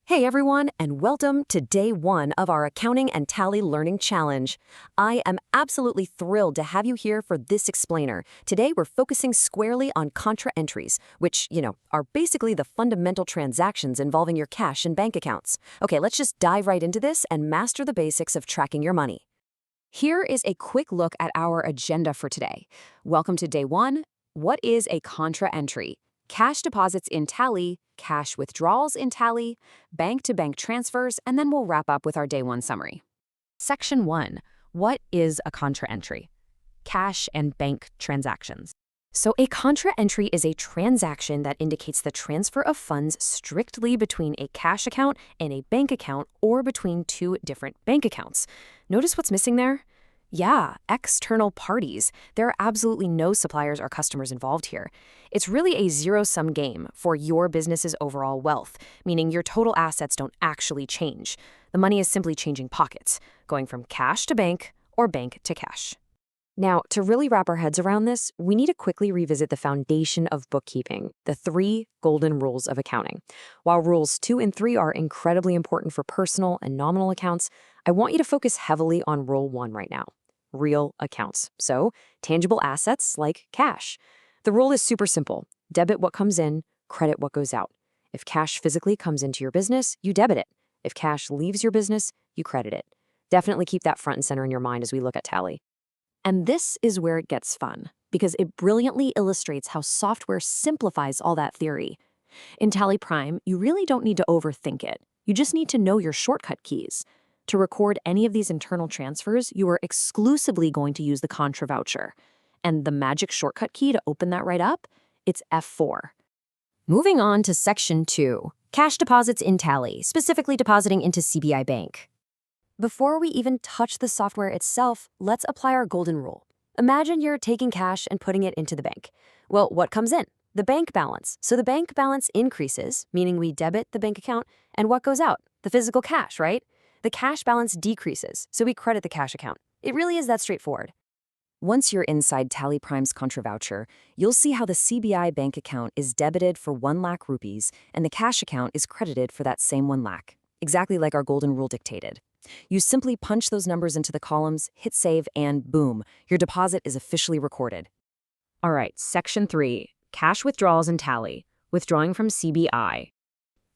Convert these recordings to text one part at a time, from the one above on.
Hey everyone, and welcome to day one of our Accounting and Tally Learning Challenge. I am absolutely thrilled to have you here for this explainer. Today we're focusing squarely on contra entries, which, are basically the fundamental transactions involving your cash and bank accounts. Okay, let's just dive right into this and master the basics of tracking your money. Here is a quick look at our agenda for today. Welcome to day one. What is a contra entry? Cash deposits in Tally, cash withdrawals in Tally, bank-to-bank transfers, and then we'll wrap up with our day one summary. Section 1. What is a contra entry? Cash and bank transactions. So a contra entry is a transaction that indicates the transfer of funds strictly between a cash account and a bank account or between two different bank accounts. Notice what's missing there? Yeah, external parties. There are absolutely no suppliers or customers involved here. It's really a zero-sum game for your business's overall wealth, meaning your total assets don't actually change. The money is simply changing pockets, going from cash to bank or bank to cash. Now, to really wrap our heads around this, we need to quickly revisit the foundation of bookkeeping, the 3 golden rules of accounting. While rules 2 and 3 are incredibly important for personal and nominal accounts, I want you to focus heavily on rule 1 right now, real accounts. So, tangible assets like cash. The rule is super simple. Debit what comes in, credit what goes out. If cash physically comes into your business, you debit it. If cash leaves your business, you credit it. Definitely keep that front and center in your mind as we look at Tally. And this is where it gets fun, because it brilliantly illustrates how software simplifies all that theory. In Tally Prime, you really don't need to overthink it. You just need to know your shortcut keys. To record any of these internal transfers, you are exclusively going to use the contra voucher. And the magic shortcut key to open that right up? It's F4. Moving on to Section 2, cash deposits in Tally, specifically depositing into CBI Bank. Before we even touch the software itself, let's apply our golden rule. Imagine you're taking cash and putting it into the bank. Well, what comes in? The bank balance. So the bank balance increases, meaning we debit the bank account, and what goes out? The physical cash, right? The cash balance decreases, so we credit the cash account. It really is that straightforward. Once you're inside Tally Prime's contra voucher, you'll see how the CBI bank account is debited for 1 lakh rupees and the cash account is credited for that same 1 lakh, exactly like our golden rule dictated. You simply punch those numbers into the columns, hit save, and boom, your deposit is officially recorded. All right, Section 3, cash withdrawals in Tally, withdrawing from CBI.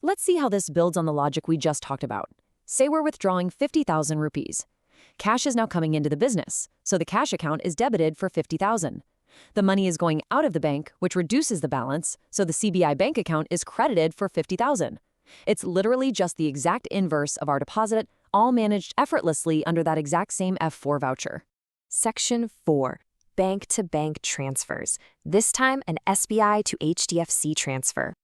Let's see how this builds on the logic we just talked about. Say we're withdrawing 50,000 rupees. Cash is now coming into the business, so the cash account is debited for 50,000. The money is going out of the bank, which reduces the balance, so the CBI bank account is credited for 50,000. It's literally just the exact inverse of our deposit, all managed effortlessly under that exact same F4 voucher. Section 4, bank-to-bank transfers. This time, an SBI to HDFC transfer.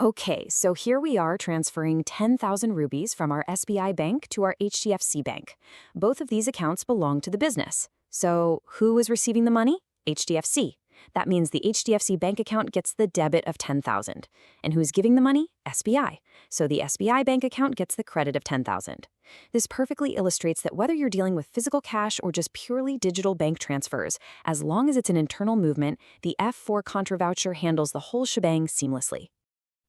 Okay, so here we are transferring 10,000 rupees from our SBI bank to our HDFC bank. Both of these accounts belong to the business. So who is receiving the money? HDFC. That means the HDFC bank account gets the debit of 10,000. And who's giving the money? SBI. So the SBI bank account gets the credit of 10,000. This perfectly illustrates that whether you're dealing with physical cash or just purely digital bank transfers, as long as it's an internal movement, the F4 contra voucher handles the whole shebang seamlessly.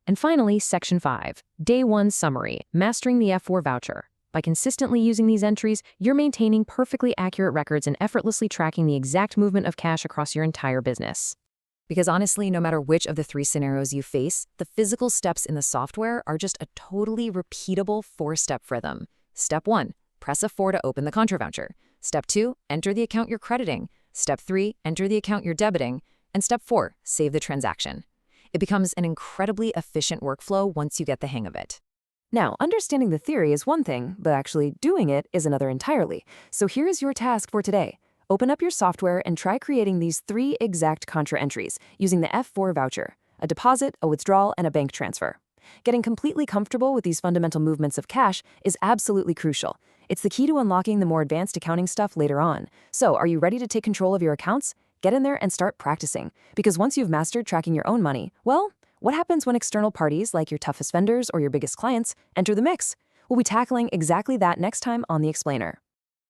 And finally, Section 5, Day 1 Summary, Mastering the F4 Voucher. By consistently using these entries, you're maintaining perfectly accurate records and effortlessly tracking the exact movement of cash across your entire business. Because honestly, no matter which of the 3 scenarios you face, the physical steps in the software are just a totally repeatable 4-step rhythm. Step 1, press a 4 to open the contra voucher. Step 2, enter the account you're crediting. Step 3, enter the account you're debiting. And Step 4, save the transaction. It becomes an incredibly efficient workflow once you get the hang of it. Now, understanding the theory is one thing, but actually doing it is another entirely. So here is your task for today. Open up your software and try creating these 3 exact contra entries using the F4 voucher, a deposit, a withdrawal, and a bank transfer. Getting completely comfortable with these fundamental movements of cash is absolutely crucial. It's the key to unlocking the more advanced accounting stuff later on. So, are you ready to take control of your accounts? Get in there and start practicing, because once you've mastered tracking your own money, well, what happens when external parties like your toughest vendors or your biggest clients enter the mix? We'll be tackling exactly that next time on The Explainer.